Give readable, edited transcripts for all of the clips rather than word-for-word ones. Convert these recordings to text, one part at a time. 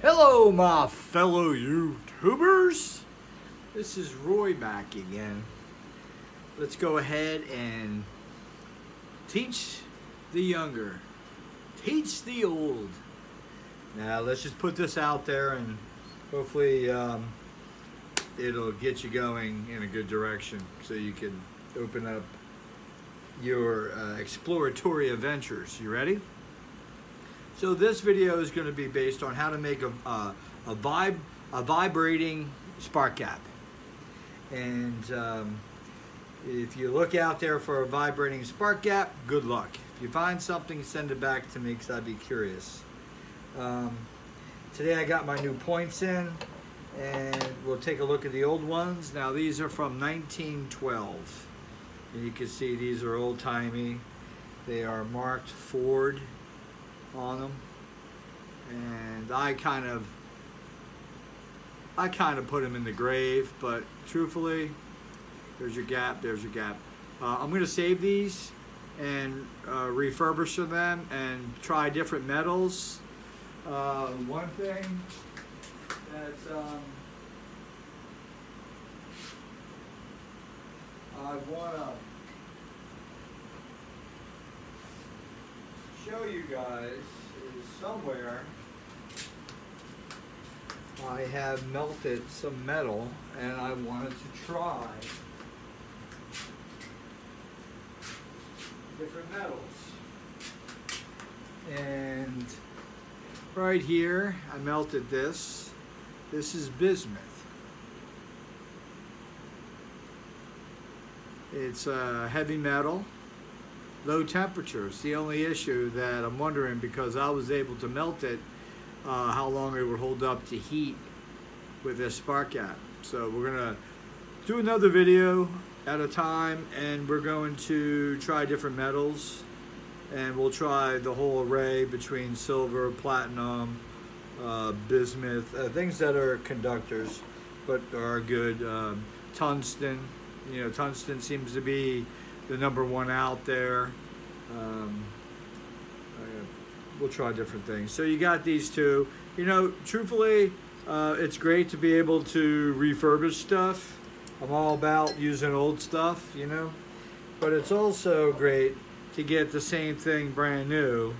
Hello, my fellow YouTubers. This is Roy back again. Let's go ahead and teach the younger, teach the old. Now, let's just put this out there and hopefully it'll get you going in a good direction so you can open up your exploratory adventures. You ready? So this video is going to be based on how to make a vibrating spark gap. And if you look out there for a vibrating spark gap, good luck. If you find something, send it back to me because I'd be curious. Today I got my new points in, and we'll take a look at the old ones. Now these are from 1912. And you can see these are old-timey. They are marked Ford on them, and I kind of put them in the grave, but truthfully, there's your gap, there's your gap. I'm going to save these and refurbish them and try different metals. One thing that I want to show you guys is somewhere I have melted some metal and I wanted to try different metals. And right here I melted this. This is bismuth. It's a heavy metal. Low temperatures. The only issue that I'm wondering, because I was able to melt it, how long it would hold up to heat with this spark gap. So we're gonna do another video at a time, and we're going to try different metals, and we'll try the whole array between silver, platinum, bismuth, things that are conductors but are good. Tungsten. You know, tungsten seems to be the #1 out there. We'll try different things. So you got these two. You know, truthfully, it's great to be able to refurbish stuff. I'm all about using old stuff, you know. But it's also great to get the same thing brand new.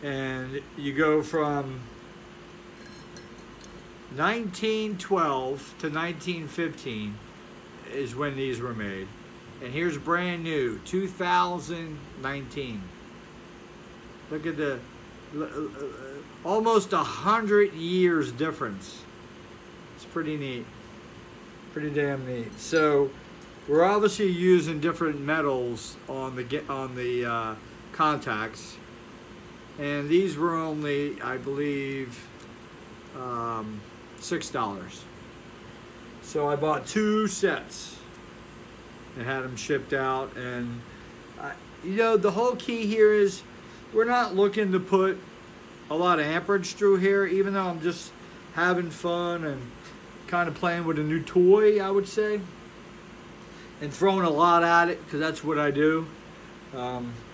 And you go from 1912 to 1915 is when these were made. And here's brand new, 2019. Look at the almost 100 years difference. It's pretty neat, pretty damn neat. So we're obviously using different metals on the contacts, and these were only, I believe, $6. So I bought 2 sets and had them shipped out. And you know, the whole key here is we're not looking to put a lot of amperage through here, even though I'm just having fun and kind of playing with a new toy, I would say, and throwing a lot at it, because that's what I do.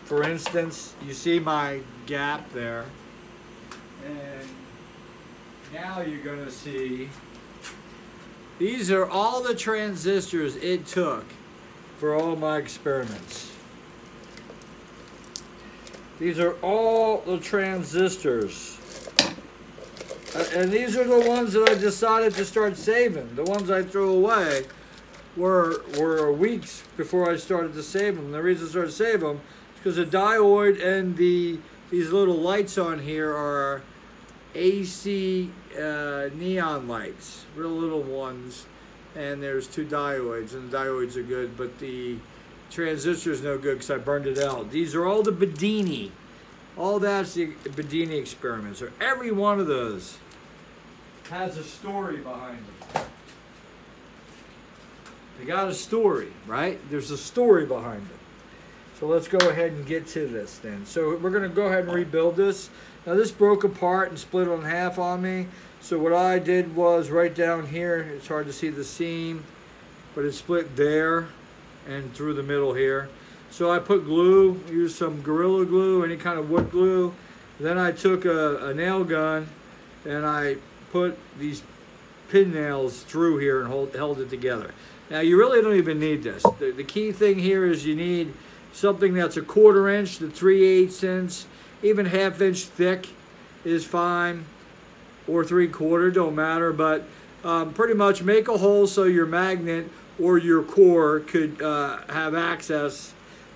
For instance, you see my gap there, and now you're gonna see these are all the transistors it took for all my experiments. These are all the transistors. And these are the ones that I decided to start saving. The ones I threw away were weeks before I started to save them. The reason I started to save them is because the diode and these little lights on here are AC neon lights, real little ones, and there's 2 diodes, and the diodes are good, but the transistor is no good because I burned it out. These are all the Bedini. All that's the Bedini experiments, or every one of those has a story behind them. They got a story, right? There's a story behind it. So let's go ahead and get to this then. So we're going to go ahead and rebuild this. Now this broke apart and split in half on me. So what I did was right down here, it's hard to see the seam, but it split there and through the middle here. So I put glue, used some Gorilla Glue, any kind of wood glue. Then I took a nail gun and I put these pin nails through here and held it together. Now you really don't even need this. The key thing here is you need something that's a 1/4 inch to 3/8 inch, even 1/2 inch thick is fine, or 3/4, don't matter, but pretty much make a hole so your magnet or your core could have access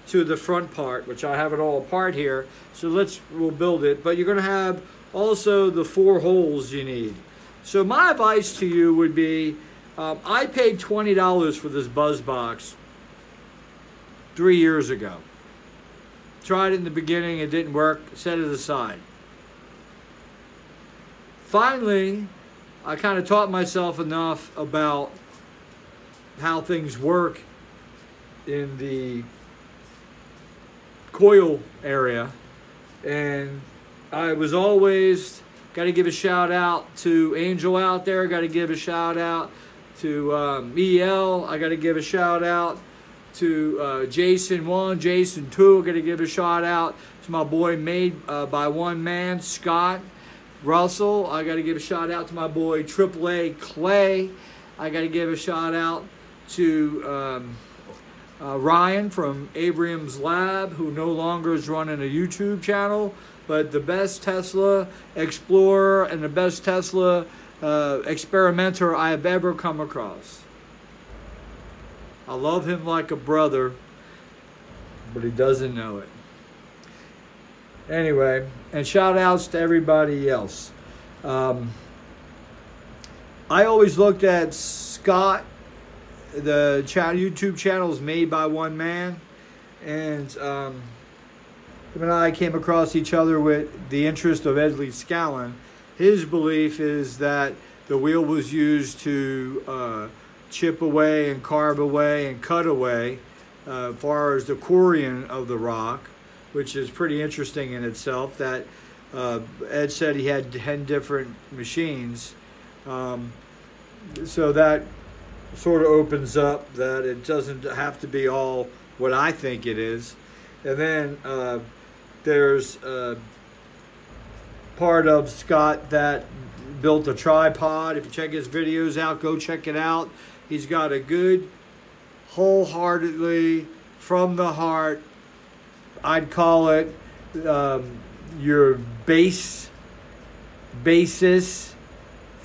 to the front part, which I have it all apart here. So we'll build it, but you're gonna have also the 4 holes you need. So my advice to you would be, I paid $20 for this buzz box 3 years ago. Tried it in the beginning, it didn't work, set it aside. Finally, I kind of taught myself enough about how things work in the coil area, and I was always, got to give a shout out to Angel out there, got to give a shout out to EL, I got to give a shout out to Jason 1, Jason 2, I got to give a shout out to my boy Made by One Man, Scott Russell, I got to give a shout out to my boy AAA Clay, I got to give a shout out to Ryan from Abraham's Lab, who no longer is running a YouTube channel, but the best Tesla explorer and the best Tesla experimenter I have ever come across. I love him like a brother, but he doesn't know it. Anyway, and shout outs to everybody else. I always looked at Scott, the YouTube channel is Made by One Man, and him and I came across each other with the interest of Lee Scallon. His belief is that the wheel was used to chip away and carve away and cut away as far as the coring of the rock, which is pretty interesting in itself. That Ed said he had 10 different machines, so that sort of opens up that it doesn't have to be all what I think it is. And then there's part of Scott that built a tripod. If you check his videos out, go check it out. He's got a good, wholeheartedly, from the heart, I'd call it your basis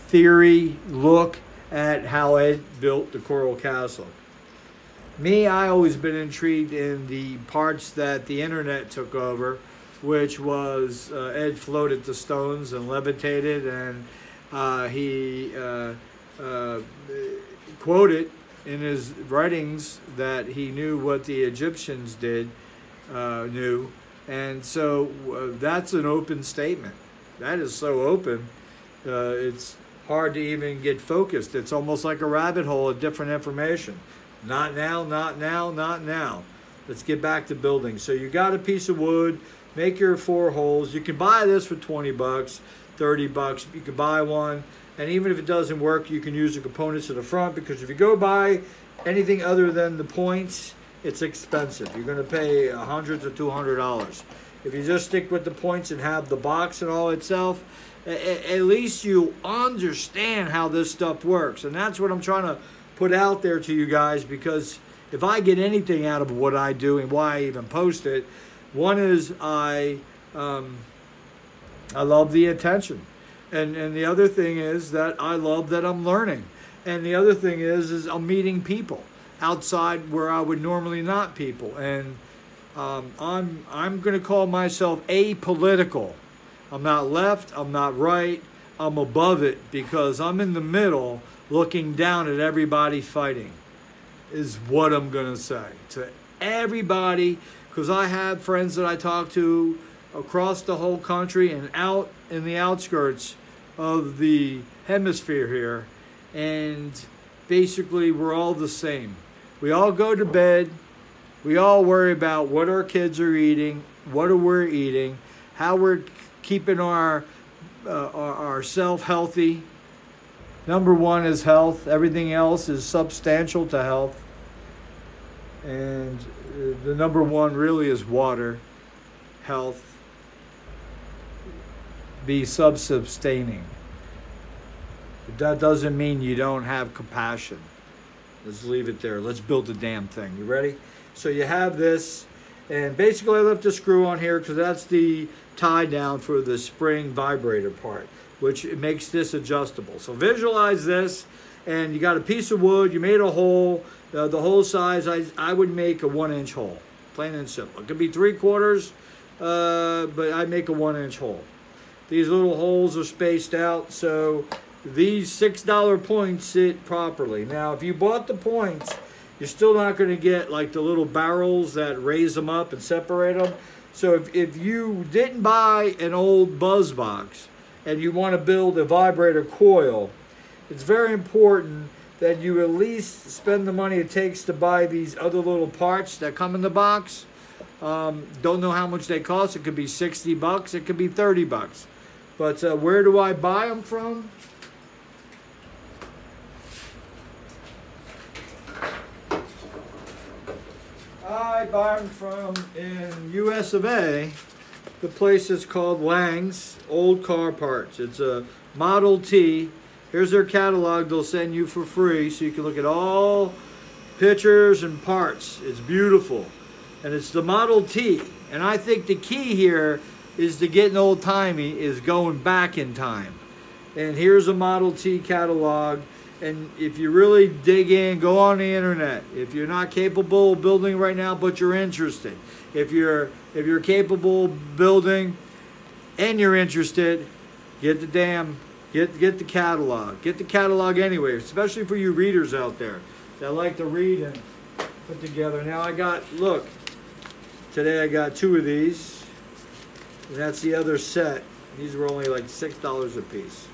theory look at how Ed built the Coral Castle. Me, I always been intrigued in the parts that the internet took over, which was Ed floated the stones and levitated, and he quoted in his writings that he knew what the Egyptians knew, and so that's an open statement. That is so open, it's hard to even get focused. It's almost like a rabbit hole of different information. Not now, not now, not now. Let's get back to building. So you got a piece of wood, make your 4 holes. You can buy this for 20 bucks, 30 bucks. You can buy one, and even if it doesn't work, you can use the components at the front, because if you go buy anything other than the points, it's expensive. You're gonna pay $100 to $200. If you just stick with the points and have the box and all itself, at least you understand how this stuff works. And that's what I'm trying to put out there to you guys, because if I get anything out of what I do and why I even post it, one is I love the attention, and the other thing is that I love that I'm learning, and the other thing is I'm meeting people outside where I would normally not people, and I'm going to call myself apolitical. I'm not left, I'm not right, I'm above it, because I'm in the middle looking down at everybody fighting, is what I'm going to say to everybody, because I have friends that I talk to across the whole country and out in the outskirts of the hemisphere here, and basically we're all the same. We all go to bed, we all worry about what our kids are eating, what we're eating, how we're keeping ourself healthy. Number one is health. Everything else is substantial to health. And the number one really is water, health, be self-sustaining. But that doesn't mean you don't have compassion. Let's leave it there. Let's build the damn thing. You ready? So you have this, and basically I left a screw on here because that's the tie down for the spring vibrator part, which it makes this adjustable. So visualize this, and you got a piece of wood, you made a hole, the hole size, I would make a 1-inch hole, plain and simple. It could be 3/4, but I make a 1-inch hole. These little holes are spaced out, so these $6 points sit properly. Now, if you bought the points, you're still not going to get like the little barrels that raise them up and separate them. So if you didn't buy an old buzz box and you want to build a vibrator coil, it's very important that you at least spend the money it takes to buy these other little parts that come in the box. Don't know how much they cost. It could be 60 bucks. It could be 30 bucks. But where do I buy them from? I buy them from, in US of A, the place is called Lang's Old Car Parts. It's a Model T. Here's their catalog they'll send you for free so you can look at all pictures and parts. It's beautiful. And it's the Model T. And I think the key here is to getting old-timey is going back in time. And here's a Model T catalog. And if you really dig in, go on the internet. If you're not capable of building right now, but you're interested. If you're capable of building and you're interested, get the catalog. Get the catalog anyway, especially for you readers out there that like to read and put together. Now look, today I got 2 of these, and that's the other set. These were only like $6 a piece.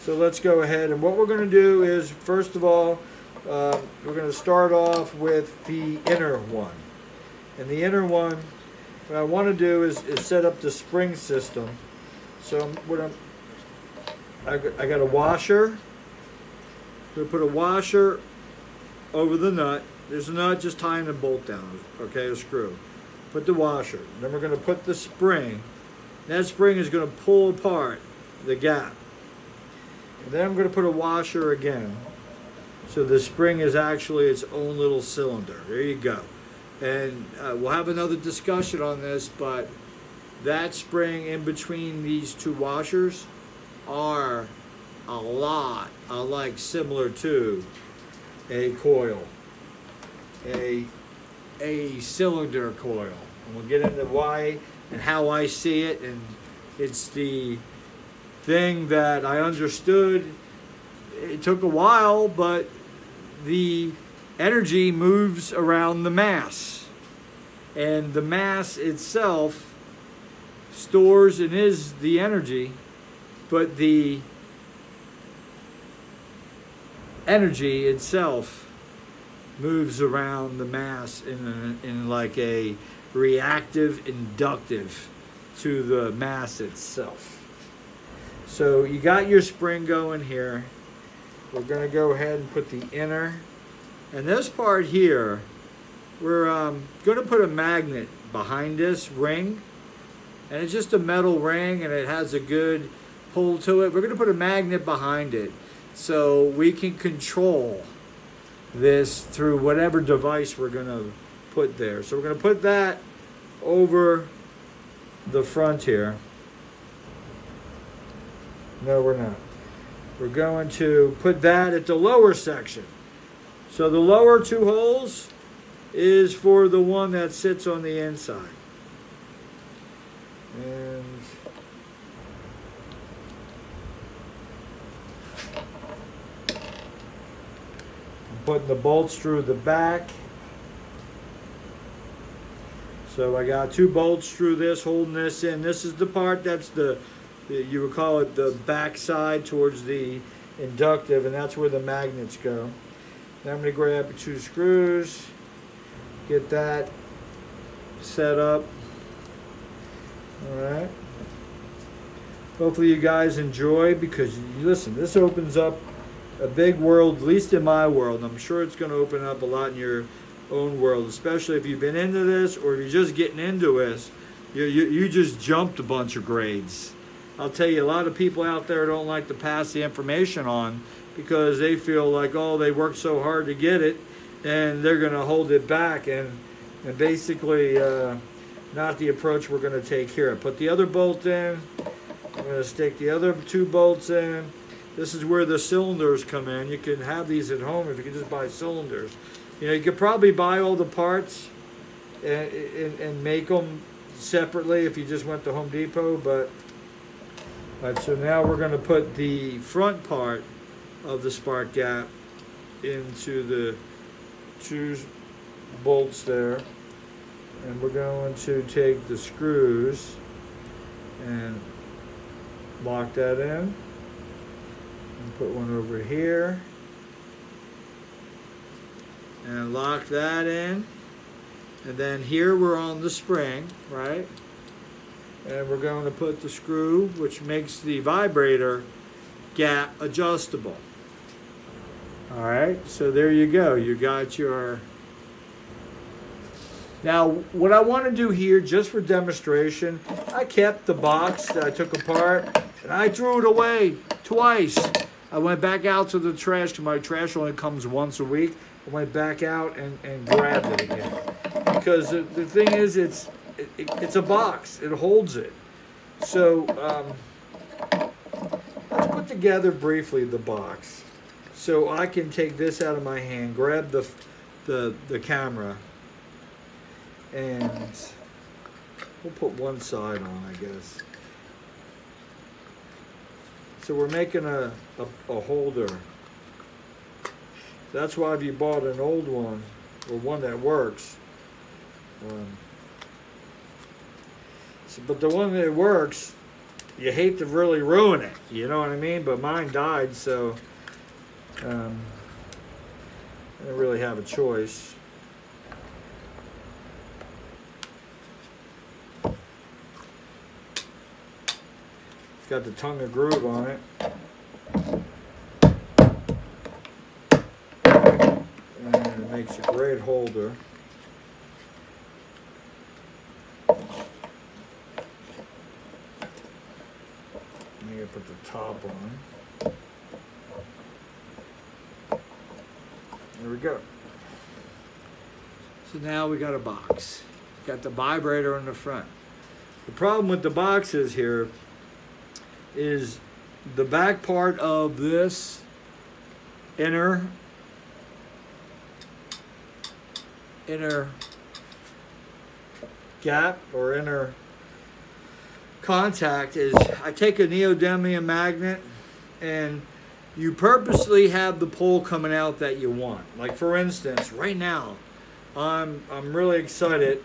So let's go ahead, and what we're going to do is, first of all, we're going to start off with the inner one. And the inner one, what I want to do is set up the spring system. So I got a washer. I'm going to put a washer over the nut. There's a nut, just tying the bolt down, okay, a screw. Put the washer. Then we're going to put the spring. That spring is going to pull apart the gap. And then I'm going to put a washer again. So the spring is actually its own little cylinder. There you go. And we'll have another discussion on this, but that spring in between these 2 washers are a lot similar to a coil, a cylinder coil. And we'll get into why and how I see it, and it's the thing that I understood. It took a while, but the energy moves around the mass, and the mass itself stores and is the energy, but the energy itself moves around the mass in like a reactive inductive to the mass itself. So you got your spring going here. We're going to go ahead and put the inner. And this part here, we're going to put a magnet behind this ring. And it's just a metal ring, and it has a good pull to it. We're going to put a magnet behind it so we can control this through whatever device we're going to put there. So we're going to put that over the front here. No, we're not. We're going to put that at the lower section. So the lower 2 holes is for the one that sits on the inside. And putting the bolts through the back. So I got 2 bolts through this, holding this in. This is the part that's you would call it the back side towards the inductive, and that's where the magnets go. Now I'm going to grab 2 screws, get that set up. Alright. Hopefully you guys enjoy, because listen, this opens up a big world, at least in my world. I'm sure it's going to open up a lot in your own world, especially if you've been into this, or if you're just getting into this. You just jumped a bunch of grades. I'll tell you, a lot of people out there don't like to pass the information on because they feel like, oh, they worked so hard to get it and they're going to hold it back, and basically not the approach we're going to take here. I put the other bolt in. I'm going to stick the other 2 bolts in. This is where the cylinders come in. You can have these at home if you can just buy cylinders. You know, you could probably buy all the parts and make them separately if you just went to Home Depot, but all right, so now we're going to put the front part of the spark gap into the 2 bolts there, and we're going to take the screws and lock that in, and put one over here and lock that in, and then here we're on the spring, right? And we're going to put the screw which makes the vibrator gap adjustable. All right, so there you go. You got your... Now, what I want to do here, just for demonstration, I kept the box that I took apart, and I threw it away twice. I went back out to the trash, because my trash only comes once a week. I went back out and grabbed it again. Because the thing is, it's a box. It holds it. So, let's put together briefly the box. So I can take this out of my hand, grab the camera, and we'll put one side on, I guess. So we're making a holder. That's why if you bought an old one, or one that works, but the one that works, you hate to really ruin it, you know what I mean? But mine died, so I didn't really have a choice. It's got the tongue of groove on it. And it makes a great holder. I'm going to put the top on. There we go. So now we got a box. Got the vibrator in the front. The problem with the boxes here is the back part of this inner gap or inner contact is, I take a neodymium magnet and you purposely have the pole coming out that you want. Like for instance, right now, I'm really excited.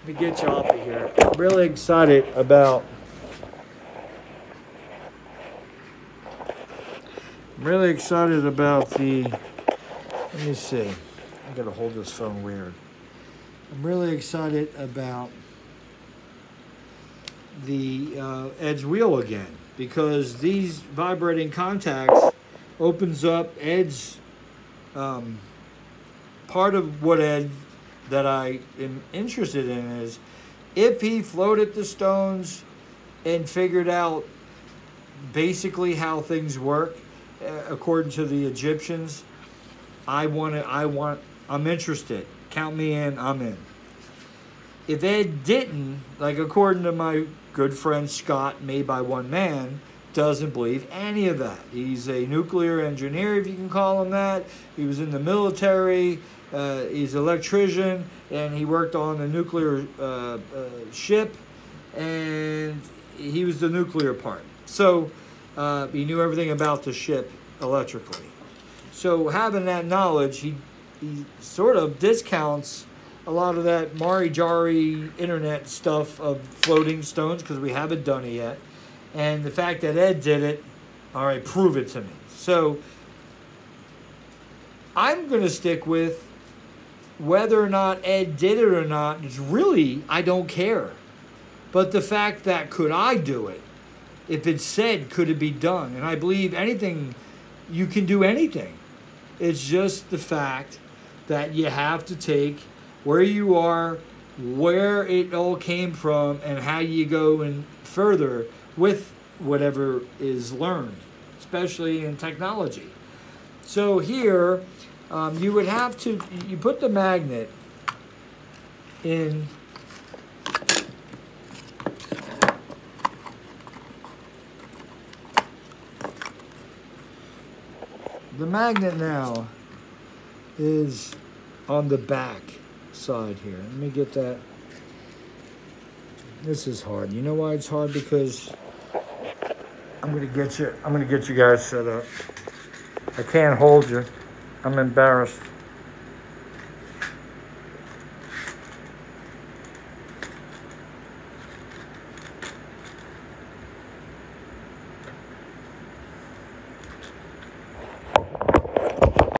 Let me get you off of here. I'm really excited about the, let me see. I gotta hold this phone weird. I'm really excited about the Ed's wheel again, because these vibrating contacts opens up Ed's part of what Ed that I am interested in is if he floated the stones and figured out basically how things work according to the Egyptians. I'm interested. Count me in, I'm in. If Ed didn't, like according to my good friend Scott, made by one man, doesn't believe any of that. He's a nuclear engineer, if you can call him that. He was in the military. He's an electrician, and he worked on a nuclear ship, and he was the nuclear part. So he knew everything about the ship electrically. So having that knowledge, he sort of discounts a lot of that Mari-Jari internet stuff of floating stones because we haven't done it yet. And the fact that Ed did it, all right, prove it to me. So I'm going to stick with whether or not Ed did it or not. It's really, I don't care. But the fact that could I do it? If it's said, could it be done? And I believe anything, you can do anything. It's just the fact that you have to take where you are, where it all came from, and how you go in further with whatever is learned, especially in technology. So here, you would have to, you put the magnet in the magnet now is on the back side here. Let me get that. This is hard. You know why it's hard? Because I'm gonna get you guys set up. I can't hold you. I'm embarrassed.